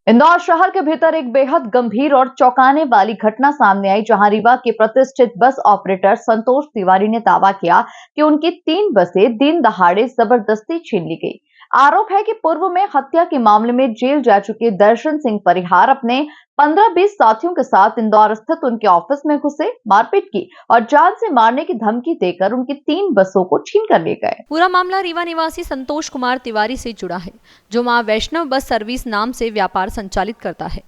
इंदौर शहर के भीतर एक बेहद गंभीर और चौंकाने वाली घटना सामने आई, जहां रीवा के प्रतिष्ठित बस ऑपरेटर संतोष तिवारी ने दावा किया कि उनकी 3 बसें दिन दहाड़े जबरदस्ती छीन ली गई। आरोप है कि पूर्व में हत्या के मामले में जेल जा चुके दर्शन सिंह परिहार अपने 15-20 साथियों के साथ इंदौर स्थित उनके ऑफिस में घुसे, मारपीट की और जान से मारने की धमकी देकर उनकी 3 बसों को छीन कर ले गए। पूरा मामला रीवा निवासी संतोष कुमार तिवारी से जुड़ा है, जो मां वैष्णव बस सर्विस नाम से व्यापार संचालित करता है।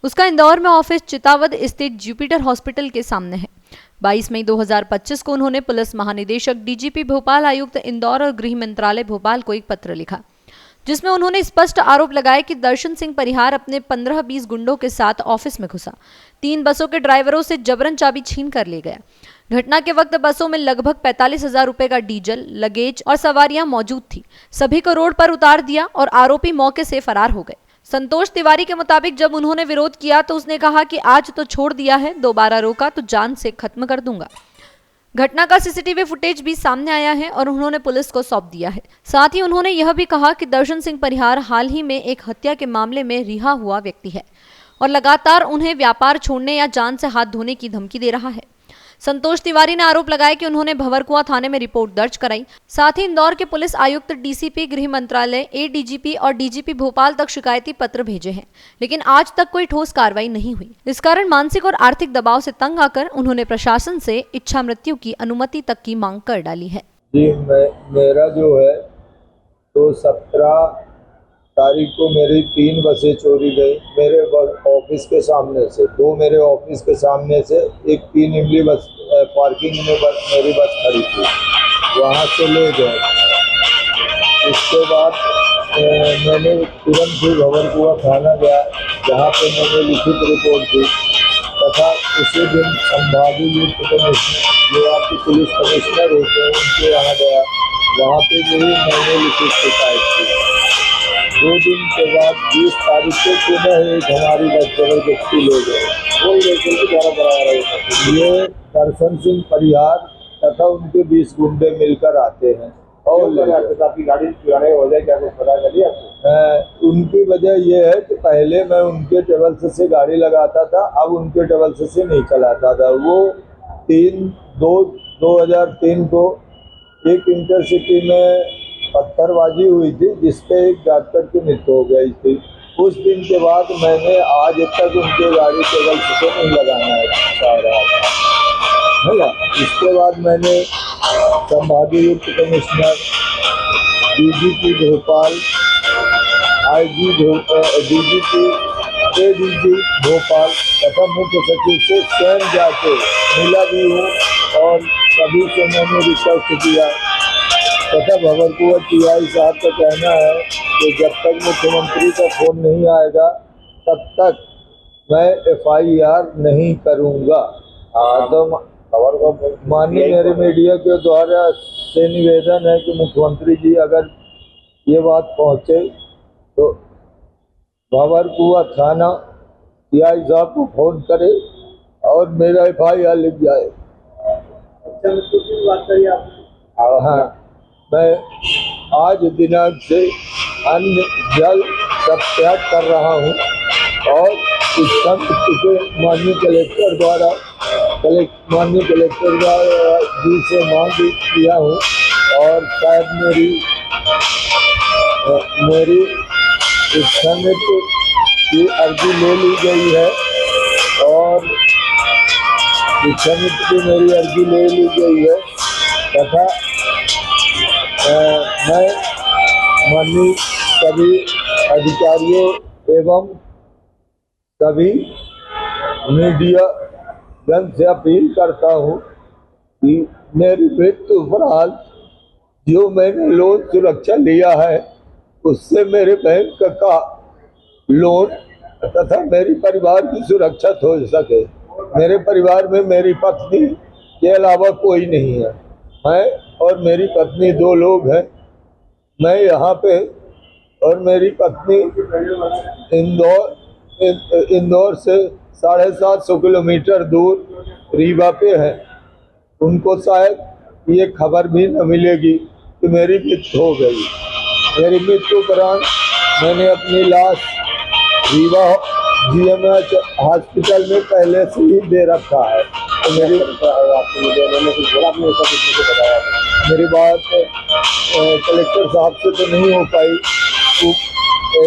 उसका इंदौर में ऑफिस चितावद स्थित जुपिटर हॉस्पिटल के सामने है। 22 मई 2025 को उन्होंने पुलिस महानिदेशक डीजीपी भोपाल, आयुक्त इंदौर और गृह मंत्रालय भोपाल को एक पत्र लिखा, जिसमें उन्होंने स्पष्ट आरोप लगाया कि दर्शन सिंह परिहार अपने 15-20 गुंडों के साथ ऑफिस में घुसा, 3 बसों के ड्राइवरों से जबरन चाबी छीन कर ले गया। घटना के वक्त बसों में लगभग 45,000 रुपए का डीजल, लगेज और सवारियां मौजूद थी। सभी को रोड पर उतार दिया और आरोपी मौके से फरार हो गए। संतोष तिवारी के मुताबिक जब उन्होंने विरोध किया तो उसने कहा कि आज तो छोड़ दिया है, दोबारा रोका तो जान से खत्म कर दूंगा। घटना का सीसीटीवी फुटेज भी सामने आया है और उन्होंने पुलिस को सौंप दिया है। साथ ही उन्होंने यह भी कहा कि दर्शन सिंह परिहार हाल ही में एक हत्या के मामले में रिहा हुआ व्यक्ति है और लगातार उन्हें व्यापार छोड़ने या जान से हाथ धोने की धमकी दे रहा है। संतोष तिवारी ने आरोप लगाया कि उन्होंने भंवरकुआं थाने में रिपोर्ट दर्ज कराई, साथ ही इंदौर के पुलिस आयुक्त, डीसीपी, गृह मंत्रालय, एडीजीपी और डीजीपी भोपाल तक शिकायती पत्र भेजे हैं, लेकिन आज तक कोई ठोस कार्रवाई नहीं हुई। इस कारण मानसिक और आर्थिक दबाव से तंग आकर उन्होंने प्रशासन से इच्छा मृत्यु की अनुमति तक की मांग कर डाली है। जी, मेरा जो है तो 17 तारीख को मेरी 3 बसें चोरी गई मेरे ऑफिस के सामने से। 2 मेरे ऑफिस के सामने से, एक 3 इमली बस पार्किंग में मेरी बस खड़ी थी, वहाँ से ले गए। इसके बाद मैंने तुरंत ही भंवरकुआं थाना गया, जहाँ पे मैंने लिखित रिपोर्ट दी तथा उसी दिन संभागीय कमिश्नर, जो आपके पुलिस कमिश्नर होते हैं, उनके यहाँ गया, वहाँ पे भी मैंने लिखित शिकायत की। 2 दिन के बाद 20 तारीख को पुनः एक हमारी बस जबरदस्ती ले गए। ये दर्शन सिंह परिहार तथा उनके 20 गुंडे मिलकर आते हैं और आपकी गाड़ी चुराने की वजह क्या कुछ पता चली आपको? उनकी वजह ये है कि पहले मैं उनके ट्रेवल्स से गाड़ी लगाता था, अब उनके ट्रेवल्स से नहीं चलाता था। वो 2003 को एक इंटरसिटी में पत्थरबाजी हुई थी, जिसपे एक डॉक्टर की मृत्यु हो गई थी। उस दिन के बाद मैंने आज तक उनके गाड़ी ट्रेवल्स से नहीं लगाना चाह रहा था, है ना। इसके बाद मैंने संभागीय commissioner, DGP Bhopal, IG DGP, ADG Bhopal तथा मुख्य सचिव से स्वयं जाके मिला भी हूँ और सभी से मैंने रिक्वेस्ट किया तथा भंवरकुआं टीआई साहब का कहना है कि जब तक मुख्यमंत्री का फोन नहीं आएगा तब तक मैं FIR नहीं करूंगा। तो माननीय मेरे मीडिया के द्वारा से निवेदन है कि मुख्यमंत्री जी अगर ये बात पहुंचे तो भंवरकुआं थाना टीआई साहब को फोन करे और मेरा FIR लिख जाए। बात करिए आप। हाँ, मैं आज दिनांक से अन्य जल सत्याग कर रहा हूँ और इस संपत्ति के माननीय कलेक्टर द्वारा जी से मांग किया हूँ और शायद मेरी इच्छा मृत्यु की अर्जी ले ली गई है और इच्छा मृत्यु की मेरी अर्जी ले ली गई है तथा मैं माननीय सभी अधिकारियों एवं सभी मीडिया जन से अपील करता हूँ कि मेरी मृत्यु उपरांत जो मैंने लोन सुरक्षा लिया है उससे मेरे बैंक का लोन तथा मेरी परिवार की सुरक्षा हो सके। मेरे परिवार में मेरी पत्नी के अलावा कोई नहीं है, मैं और मेरी पत्नी 2 लोग हैं। मैं यहाँ पे और मेरी पत्नी इंदौर से 750 किलोमीटर दूर रीवा पे है। उनको शायद ये खबर भी न मिलेगी कि मेरी मृत्यु हो गई। मेरी मृत्यु उपरांत मैंने अपनी लाश रीवा GMH हॉस्पिटल में पहले से ही दे रखा है। तो मेरी बात कलेक्टर साहब से तो नहीं हो पाई। तो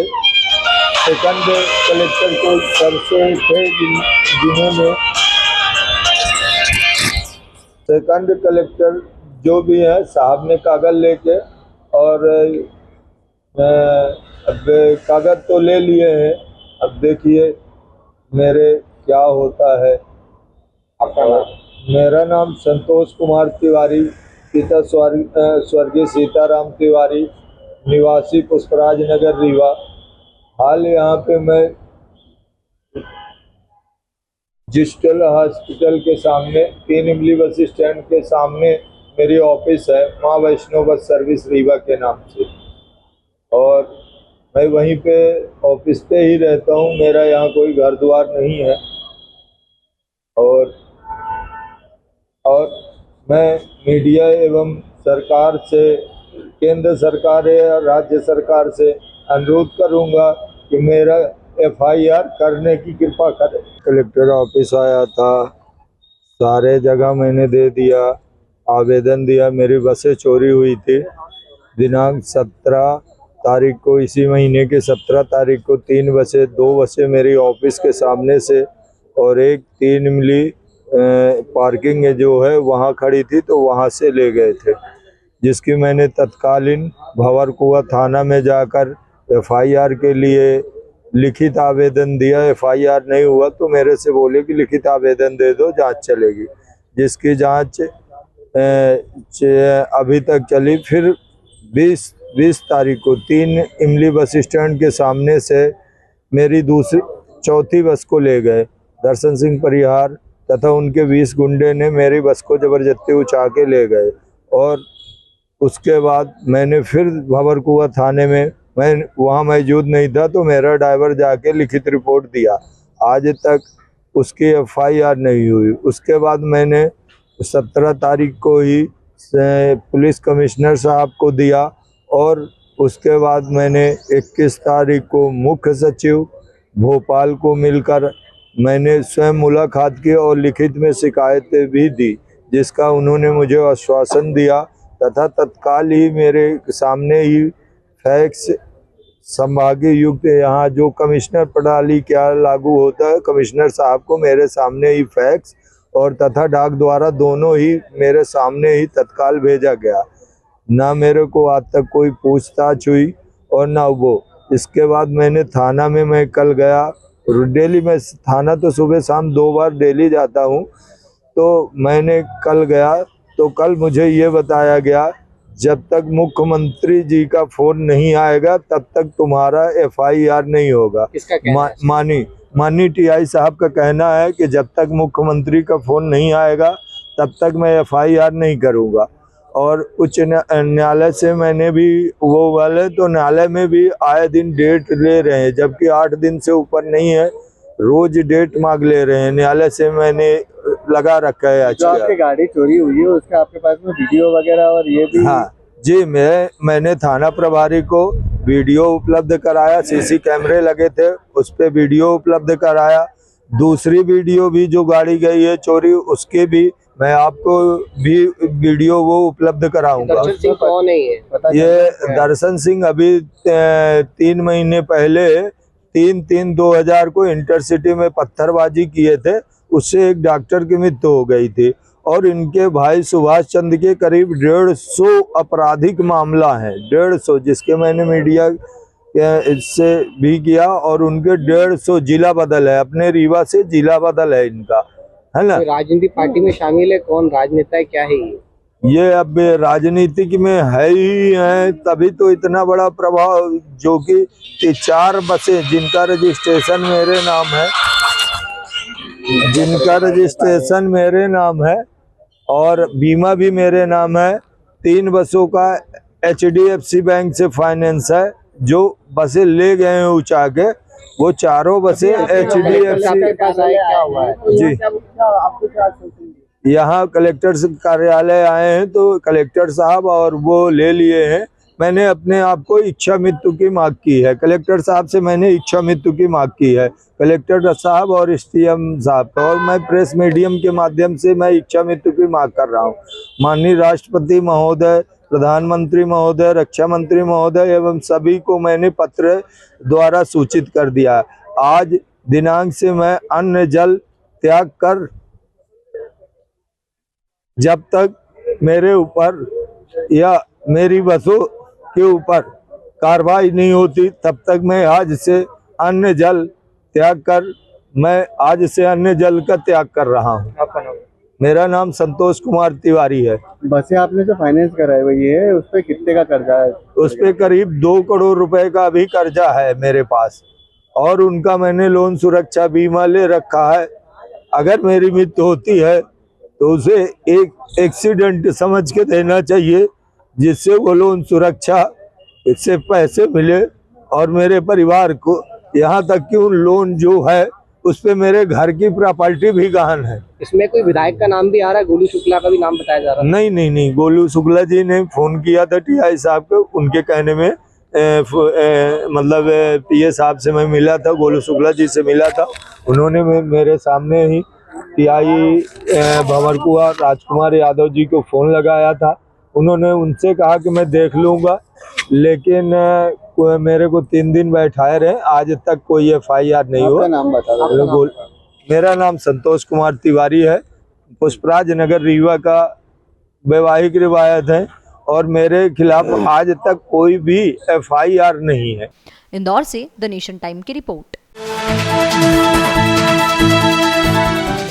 सेकंड कलेक्टर को सर से थे जिन्होंने सेकंड कलेक्टर जो भी है साहब ने कागज लेके और अब कागज तो ले लिए हैं। अब देखिए मेरे क्या होता है। आपका नाम? मेरा नाम संतोष कुमार तिवारी, पिता स्वर्गीय सीताराम तिवारी, निवासी पुष्पराज नगर रीवा। हाल यहाँ पे मैं डिजिटल हॉस्पिटल के सामने 3 इमली बस स्टैंड के सामने मेरी ऑफिस है, माँ वैष्णो बस सर्विस रीवा के नाम से, और मैं वहीं पे ऑफिस पे ही रहता हूँ। मेरा यहाँ कोई घर द्वार नहीं है। और मैं मीडिया एवं सरकार से, केंद्र सरकार या राज्य सरकार से अनुरोध करूँगा कि मेरा FIR करने की कृपा करें। कलेक्टर ऑफिस आया था, सारे जगह मैंने दे दिया, आवेदन दिया। मेरी बसें चोरी हुई थी दिनांक 17 तारीख को, इसी महीने के 17 तारीख को 3 बसें, 2 बसें मेरी ऑफिस के सामने से और एक 3 इमली पार्किंग है जो है वहाँ खड़ी थी, तो वहाँ से ले गए थे, जिसकी मैंने तत्कालीन भंवरकुआं थाना में जाकर FIR के लिए लिखित आवेदन दिया। FIR नहीं हुआ तो मेरे से बोले कि लिखित आवेदन दे दो, जांच चलेगी, जिसकी जांच अभी तक चली। फिर 20 तारीख को 3 इमली बस स्टैंड के सामने से मेरी चौथी बस को ले गए दर्शन सिंह परिहार तथा उनके 20 गुंडे ने मेरी बस को जबरदस्ती उठा के ले गए। और उसके बाद मैंने फिर भंवरकुआं थाने में, मैं वहाँ मौजूद नहीं था, तो मेरा ड्राइवर जाके लिखित रिपोर्ट दिया। आज तक उसकी FIR नहीं हुई। उसके बाद मैंने 17 तारीख को ही पुलिस कमिश्नर साहब को दिया और उसके बाद मैंने 21 तारीख को मुख्य सचिव भोपाल को मिलकर मैंने स्वयं मुलाकात की और लिखित में शिकायतें भी दी, जिसका उन्होंने मुझे आश्वासन दिया तथा तत्काल ही मेरे सामने ही फैक्स संभागीय युक्त, यहाँ जो कमिश्नर प्रणाली क्या लागू होता है, कमिश्नर साहब को मेरे सामने ही फैक्स और तथा डाक द्वारा दोनों ही मेरे सामने ही तत्काल भेजा गया। ना मेरे को आज तक कोई पूछताछ हुई और ना वो। इसके बाद मैंने थाना में, मैं कल गया, डेली मैं थाना तो सुबह शाम 2 बार डेली जाता हूँ, तो मैंने कल गया तो कल मुझे ये बताया गया जब तक मुख्यमंत्री जी का फोन नहीं आएगा तब तक तुम्हारा FIR नहीं होगा। किसका कहना है? माननीय TI साहब का कहना है कि जब तक मुख्यमंत्री का फोन नहीं आएगा तब तक मैं FIR नहीं करूँगा। और उच्च न्यायालय से मैंने भी वो वाले, तो न्यायालय में भी आए दिन डेट ले रहे हैं, जबकि 8 दिन से ऊपर नहीं है, रोज डेट मांग ले रहे हैं। न्यायालय से मैंने लगा रखा है। जो आपकी गाड़ी चोरी हुई है उसका आपके पास में वीडियो वगैरह और ये भी? हाँ जी, मैंने थाना प्रभारी को वीडियो उपलब्ध कराया, CC कैमरे लगे थे उस पे वीडियो उपलब्ध कराया। दूसरी वीडियो भी जो गाड़ी गई है चोरी, उसके भी मैं आपको भी वीडियो वो उपलब्ध कराऊंगा। दर्शन सिंह कौन है ये दर्शन सिंह अभी 3 महीने पहले 3/3/2000 को इंटरसिटी में पत्थरबाजी किए थे, उससे एक डॉक्टर की मृत्यु हो गई थी। और इनके भाई सुभाष चंद्र के करीब 150 आपराधिक मामला है, 150, जिसके मैंने मीडिया इससे भी किया। और उनके 150 जिला बदल है, अपने रीवा से जिला बदल है इनका, है ना। राजनीतिक पार्टी में शामिल है? कौन राजनेता है, क्या है ये अब राजनीतिक में है ही है, तभी तो इतना बड़ा प्रभाव। जो कि 4 बसें जिनका रजिस्ट्रेशन मेरे नाम है और बीमा भी मेरे नाम है। 3 बसों का HDFC बैंक से फाइनेंस है, जो बसें ले गए हैं उठा के, वो चारों बसें HDFC। जी, यहाँ कलेक्टर कार्यालय आए हैं तो कलेक्टर साहब और वो ले लिए हैं मैंने अपने आप को इच्छा मृत्यु की मांग की है। कलेक्टर साहब से मैंने इच्छा मृत्यु की मांग की है, कलेक्टर साहब और एसडीएम साहब, और मैं प्रेस मीडियम के माध्यम से मैं इच्छा मृत्यु की मांग कर रहा हूँ। माननीय राष्ट्रपति महोदय, प्रधानमंत्री महोदय, रक्षा मंत्री महोदय एवं सभी को मैंने पत्र द्वारा सूचित कर दिया। आज दिनांक से मैं अन्न जल त्याग कर, जब तक मेरे ऊपर या मेरी बसों के ऊपर कार्रवाई नहीं होती तब तक मैं आज से अन्न जल त्याग कर, मैं आज से अन्न जल का त्याग कर रहा हूँ। आपका नाम? मेरा नाम संतोष कुमार तिवारी है। बसें आपने जो फाइनेंस कराई हुई है उस पे कितने का कर्जा है? उस पे करीब 2 करोड़ रुपए का भी कर्जा है मेरे पास, और उनका मैंने लोन सुरक्षा बीमा ले रखा है। अगर मेरी मृत्यु होती है तो उसे एक एक्सीडेंट समझ के देना चाहिए, जिससे वो लोन सुरक्षा इससे पैसे मिले और मेरे परिवार को, यहाँ तक कि उन लोन जो है उस पे मेरे घर की प्रॉपर्टी भी गहन है। इसमें कोई विधायक का नाम भी आ रहा है, गोलू शुक्ला का भी नाम बताया जा रहा है। नहीं, गोलू शुक्ला जी ने फोन किया था टीआई साहब को, उनके कहने में मतलब पीए साहब से मैं मिला था, गोलू शुक्ला जी से मिला था। उन्होंने मेरे सामने ही टीआई भंवर कुमार राजकुमार यादव जी को फोन लगाया था। उन्होंने उनसे कहा कि मैं देख लूँगा, लेकिन मेरे को 3 दिन बैठाए रहे, आज तक कोई एफआईआर नहीं हुआ। नाम बता दो। मेरा नाम संतोष कुमार तिवारी है। पुष्पराज नगर रीवा का वैवाहिक रिवायत है और मेरे खिलाफ आज तक कोई भी एफआईआर नहीं है। इंदौर से द नेशन टाइम की रिपोर्ट।